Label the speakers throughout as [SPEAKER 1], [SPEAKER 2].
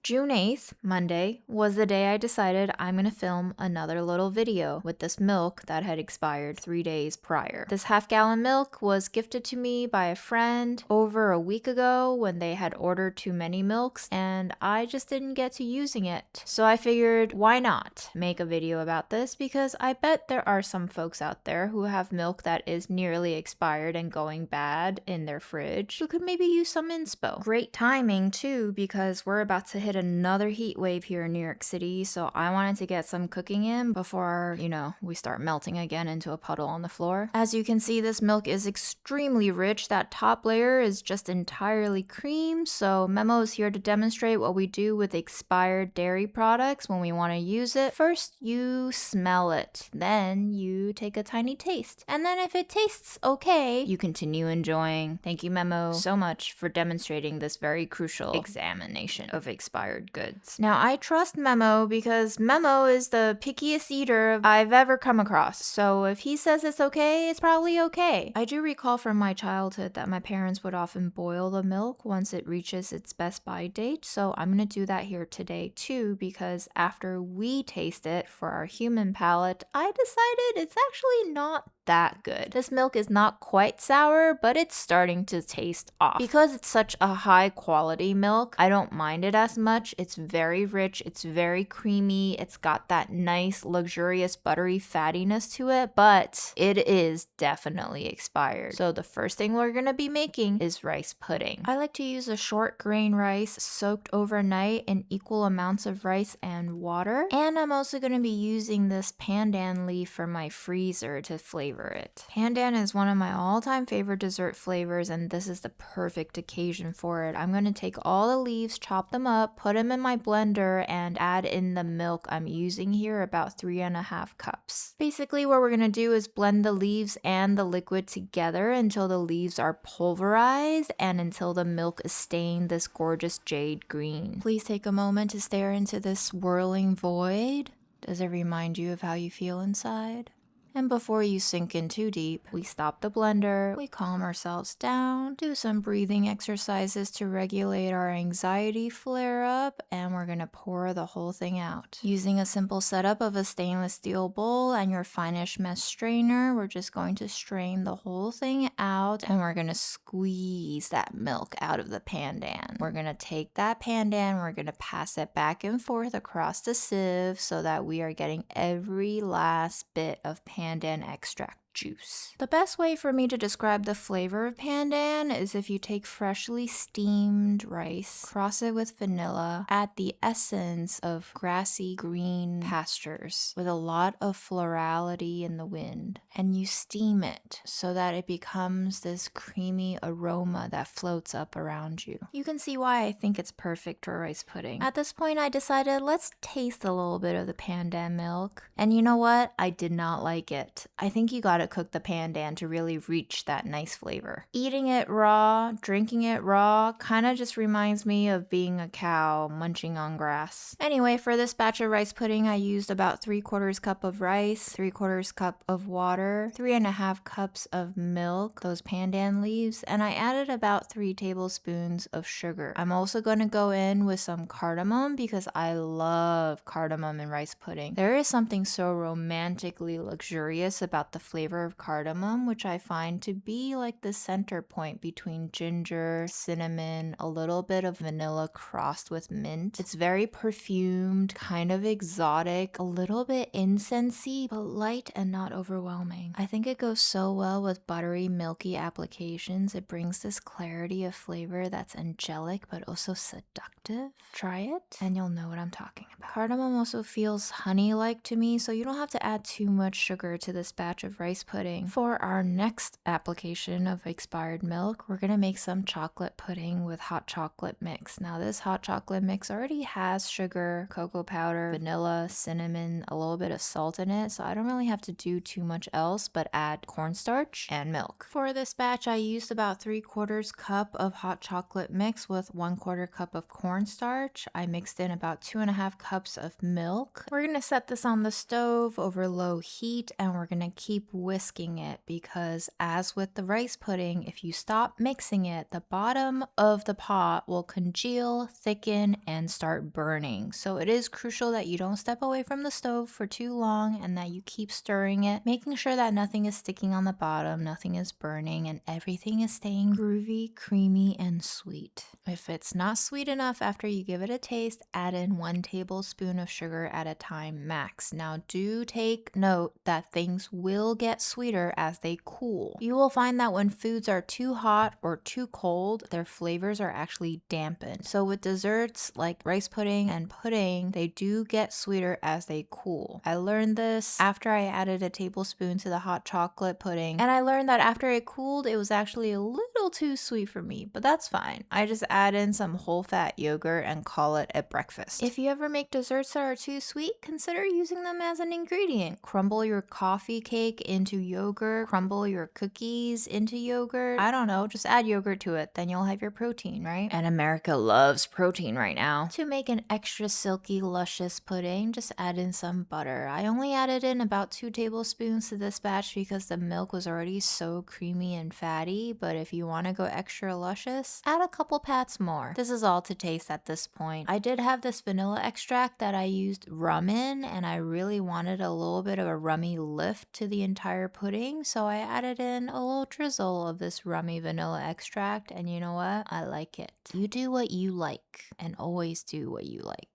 [SPEAKER 1] June 8th, Monday, was the day I decided I'm gonna film another little video with this milk that had expired 3 days prior. This half-gallon milk was gifted to me by a friend over a week ago when they had ordered too many milks and I just didn't get to using it. So I figured, why not make a video about this, because I bet there are some folks out there who have milk that is nearly expired and going bad in their fridge who could maybe use some inspo. Great timing too, because we're about to hit another heat wave here in New York City, so I wanted to get some cooking in before, we start melting again into a puddle on the floor. As you can see, this milk is extremely rich. That top layer is just entirely cream, so Memo is here to demonstrate what we do with expired dairy products when we want to use it. First, you smell it, then you take a tiny taste, and then if it tastes okay, you continue enjoying. Thank you, Memo, so much for demonstrating this very crucial examination of expired goods. Now, I trust Memo because Memo is the pickiest eater I've ever come across, so if he says it's okay, it's probably okay. I do recall from my childhood that my parents would often boil the milk once it reaches its best by date, so I'm gonna do that here today too, because after we taste it for our human palate, I decided it's actually not that good. This milk is not quite sour, but it's starting to taste off. Because it's such a high quality milk, I don't mind it as much. It's very rich, it's very creamy, it's got that nice, luxurious, buttery fattiness to it, but it is definitely expired. So the first thing we're gonna be making is rice pudding. I like to use a short grain rice soaked overnight in equal amounts of rice and water. And I'm also gonna be using this pandan leaf for my freezer to flavor it. Pandan is one of my all-time favorite dessert flavors, and this is the perfect occasion for it. I'm going to take all the leaves, chop them up, put them in my blender, and add in the milk I'm using here, about 3.5 cups. Basically, what we're going to do is blend the leaves and the liquid together until the leaves are pulverized and until the milk is stained this gorgeous jade green. Please take a moment to stare into this swirling void. Does it remind you of how you feel inside? And before you sink in too deep, we stop the blender, we calm ourselves down, do some breathing exercises to regulate our anxiety flare up, and we're gonna pour the whole thing out. Using a simple setup of a stainless steel bowl and your Finish mesh strainer, we're just going to strain the whole thing out, and we're gonna squeeze that milk out of the pandan. We're gonna take that pandan, we're gonna pass it back and forth across the sieve so that we are getting every last bit of pandan extract juice. The best way for me to describe the flavor of pandan is if you take freshly steamed rice, cross it with vanilla, add the essence of grassy green pastures with a lot of florality in the wind, and you steam it so that it becomes this creamy aroma that floats up around you. You can see why I think it's perfect for rice pudding. At this point, I decided let's taste a little bit of the pandan milk, and you know what? I did not like it. I think you gotta cook the pandan to really reach that nice flavor. Eating it raw, drinking it raw, kind of just reminds me of being a cow munching on grass. Anyway, for this batch of rice pudding, I used about 3/4 cup of rice, 3/4 cup of water, 3.5 cups of milk, those pandan leaves, and I added about 3 tablespoons of sugar. I'm also going to go in with some cardamom because I love cardamom in rice pudding. There is something so romantically luxurious about the flavor of cardamom, which I find to be like the center point between ginger, cinnamon, a little bit of vanilla crossed with mint. It's very perfumed, kind of exotic, a little bit incensey, but light and not overwhelming. I think it goes so well with buttery, milky applications. It brings this clarity of flavor that's angelic but also seductive. Try it and you'll know what I'm talking about. Cardamom also feels honey-like to me, so you don't have to add too much sugar to this batch of rice pudding. For our next application of expired milk, we're gonna make some chocolate pudding with hot chocolate mix. Now this hot chocolate mix already has sugar, cocoa powder, vanilla, cinnamon, a little bit of salt in it, so I don't really have to do too much else but add cornstarch and milk. For this batch, I used about 3/4 cup of hot chocolate mix with 1/4 cup of cornstarch. I mixed in about 2.5 cups of milk. We're gonna set this on the stove over low heat, and we're gonna keep whisking it, because as with the rice pudding, if you stop mixing it, the bottom of the pot will congeal, thicken, and start burning. So it is crucial that you don't step away from the stove for too long and that you keep stirring it, making sure that nothing is sticking on the bottom, nothing is burning, and everything is staying groovy, creamy, and sweet. If it's not sweet enough after you give it a taste, add in 1 tablespoon of sugar at a time max. Now do take note that things will get sweeter as they cool. You will find that when foods are too hot or too cold, their flavors are actually dampened. So with desserts like rice pudding and pudding, they do get sweeter as they cool. I learned this after I added a tablespoon to the hot chocolate pudding, and I learned that after it cooled, it was actually a little too sweet for me, but that's fine. I just add in some whole fat yogurt and call it a breakfast. If you ever make desserts that are too sweet, consider using them as an ingredient. Crumble your coffee cake into yogurt, crumble your cookies into yogurt. I don't know, just add yogurt to it, then you'll have your protein, right? And America loves protein right now. To make an extra silky, luscious pudding, just add in some butter. I only added in about 2 tablespoons to this batch because the milk was already so creamy and fatty, but if you want to go extra luscious, add a couple pats more. This is all to taste at this point. I did have this vanilla extract that I used rum in, and I really wanted a little bit of a rummy lift to the entire pudding, so I added in a little drizzle of this rummy vanilla extract, and you know what? I like it. You do what you like, and always do what you like.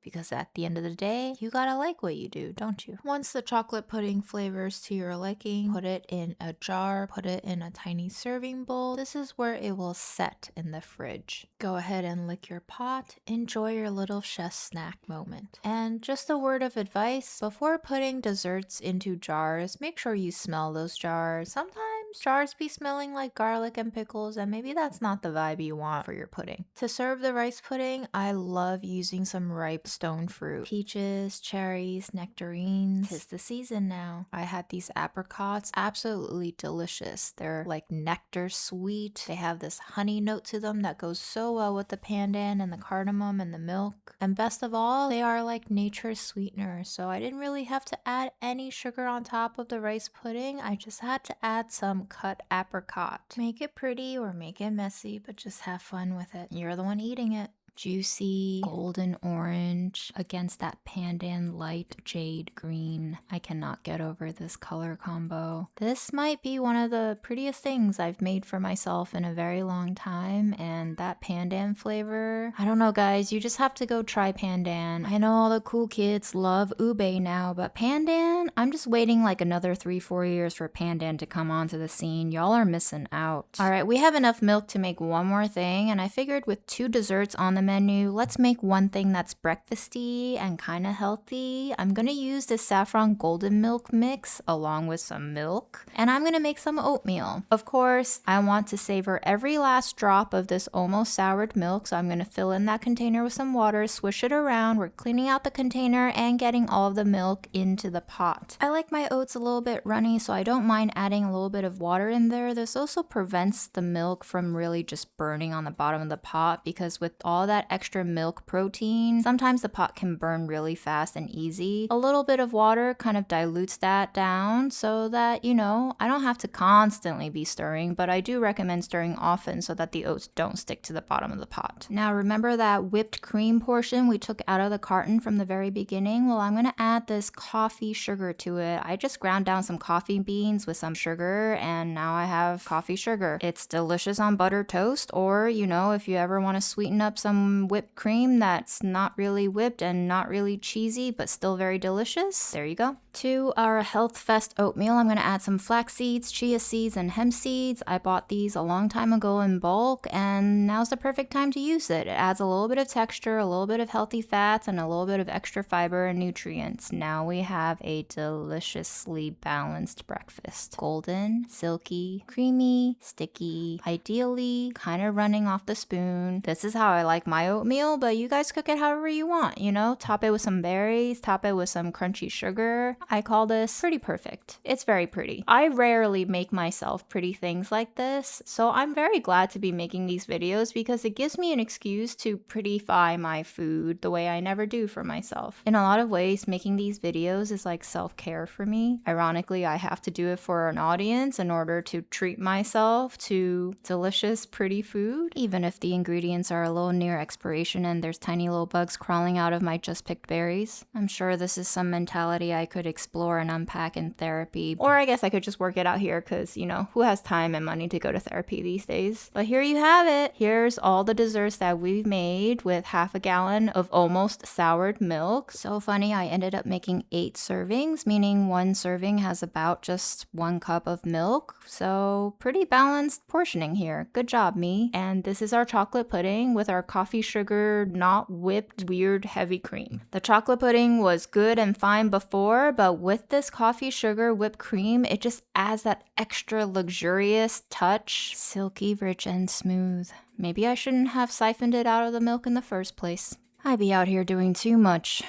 [SPEAKER 1] Because at the end of the day, you gotta like what you do, don't you? Once the chocolate pudding flavors to your liking, put it in a jar, put it in a tiny serving bowl. This is where it will set in the fridge. Go ahead and lick your pot. Enjoy your little chef snack moment. And just a word of advice, before putting desserts into jars, make sure you smell those jars. Sometimes jars be smelling like garlic and pickles, and maybe that's not the vibe you want for your pudding. To serve the rice pudding, I love using some ripe stone fruit. Peaches, cherries, nectarines. 'Tis the season now. I had these apricots, absolutely delicious. They're like nectar sweet. They have this honey note to them that goes so well with the pandan and the cardamom and the milk. And best of all, they are like nature's sweetener, so I didn't really have to add any sugar on top of the rice pudding. I just had to add some cut apricot. Make it pretty or make it messy, but just have fun with it. You're the one eating it. Juicy golden orange against that pandan light jade green. I cannot get over this color combo. This might be one of the prettiest things I've made for myself in a very long time, and that pandan flavor, I don't know guys, you just have to go try pandan. I know all the cool kids love ube now, but pandan, I'm just waiting like another 3-4 years for pandan to come onto the scene. Y'all are missing out. Alright, we have enough milk to make one more thing, and I figured with 2 desserts on the menu, let's make one thing that's breakfasty and kind of healthy. I'm gonna use this saffron golden milk mix along with some milk, and I'm gonna make some oatmeal. Of course, I want to savor every last drop of this almost soured milk, so I'm gonna fill in that container with some water, swish it around. We're cleaning out the container and getting all of the milk into the pot. I like my oats a little bit runny, so I don't mind adding a little bit of water in there. This also prevents the milk from really just burning on the bottom of the pot, because with all that extra milk protein, sometimes the pot can burn really fast and easy. A little bit of water kind of dilutes that down so that, you know, I don't have to constantly be stirring, but I do recommend stirring often so that the oats don't stick to the bottom of the pot. Now remember that whipped cream portion we took out of the carton from the very beginning? Well, I'm gonna add this coffee sugar to it. I just ground down some coffee beans with some sugar, and now I have coffee sugar. It's delicious on buttered toast, or, you know, if you ever want to sweeten up some whipped cream that's not really whipped and not really cheesy but still very delicious, there you go. To our Health Fest oatmeal, I'm going to add some flax seeds, chia seeds, and hemp seeds. I bought these a long time ago in bulk, and now's the perfect time to use it. It adds a little bit of texture, a little bit of healthy fats, and a little bit of extra fiber and nutrients. Now we have a deliciously balanced breakfast. Golden, silky, creamy, sticky, ideally kind of running off the spoon. This is how I like my oatmeal, but you guys cook it however you want, you know? Top it with some berries, top it with some crunchy sugar. I call this pretty perfect. It's very pretty. I rarely make myself pretty things like this, so I'm very glad to be making these videos because it gives me an excuse to prettify my food the way I never do for myself. In a lot of ways, making these videos is like self-care for me. Ironically, I have to do it for an audience in order to treat myself to delicious, pretty food, even if the ingredients are a little near expiration and there's tiny little bugs crawling out of my just picked berries. I'm sure this is some mentality I could explore and unpack in therapy. Or I guess I could just work it out here because, you know, who has time and money to go to therapy these days? But here you have it. Here's all the desserts that we've made with half a gallon of almost soured milk. So funny, I ended up making 8 servings, meaning one serving has about just 1 cup of milk. So pretty balanced portioning here. Good job, me. And this is our chocolate pudding with our coffee sugar, not whipped, weird heavy cream. The chocolate pudding was good and fine before, but with this coffee sugar whipped cream, it just adds that extra luxurious touch. Silky, rich, and smooth. Maybe I shouldn't have siphoned it out of the milk in the first place. I be out here doing too much.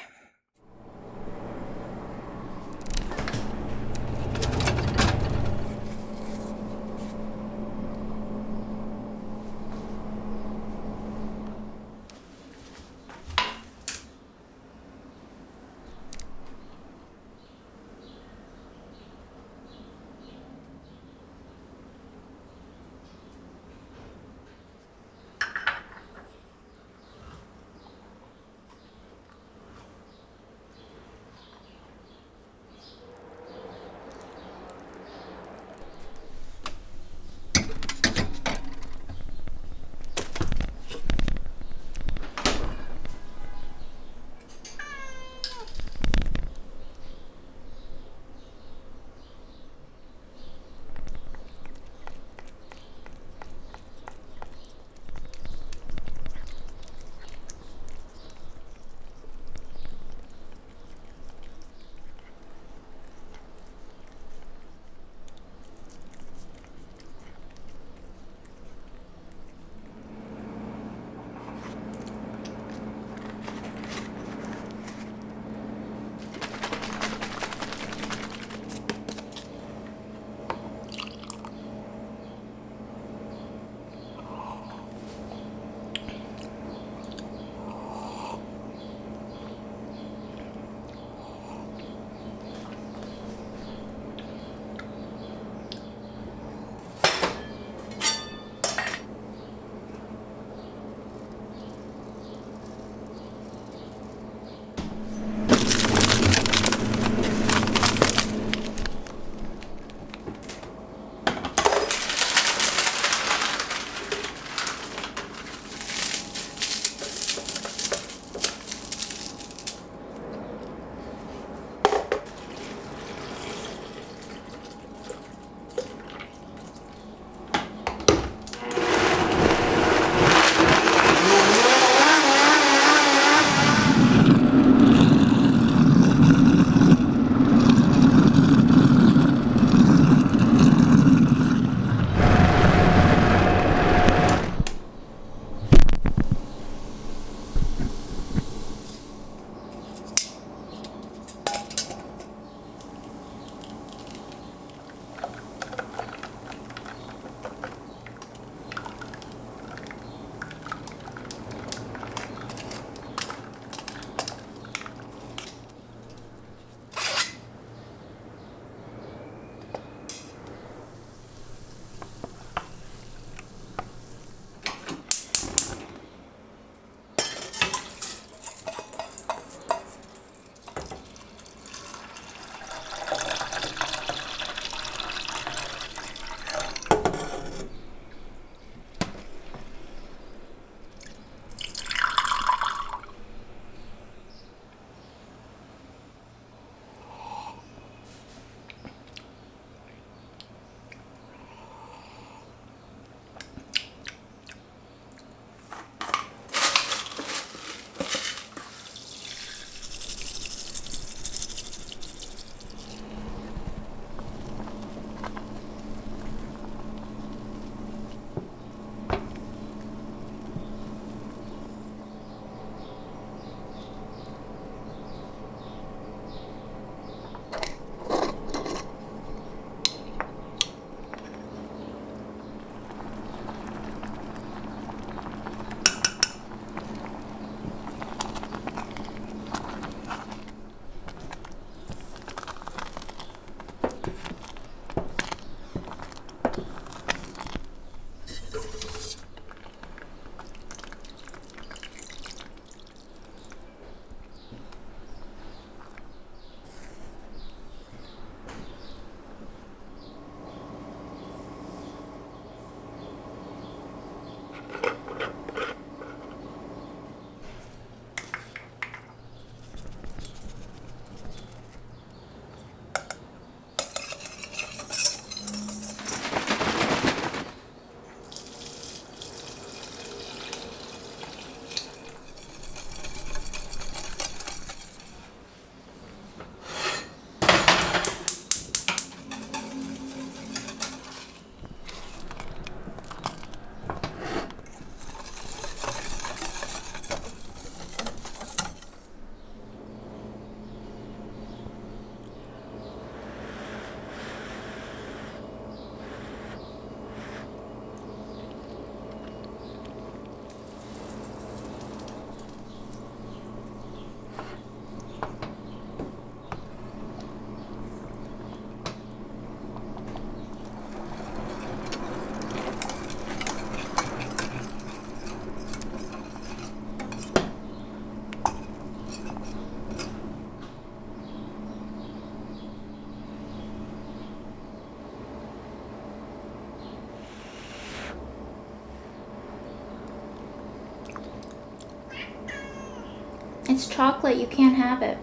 [SPEAKER 1] It's chocolate. You can't have it.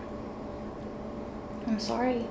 [SPEAKER 1] I'm sorry.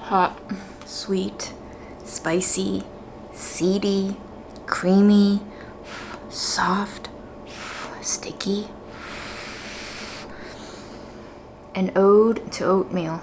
[SPEAKER 1] Hot, sweet, spicy, seedy, creamy, soft, sticky. An ode to oatmeal.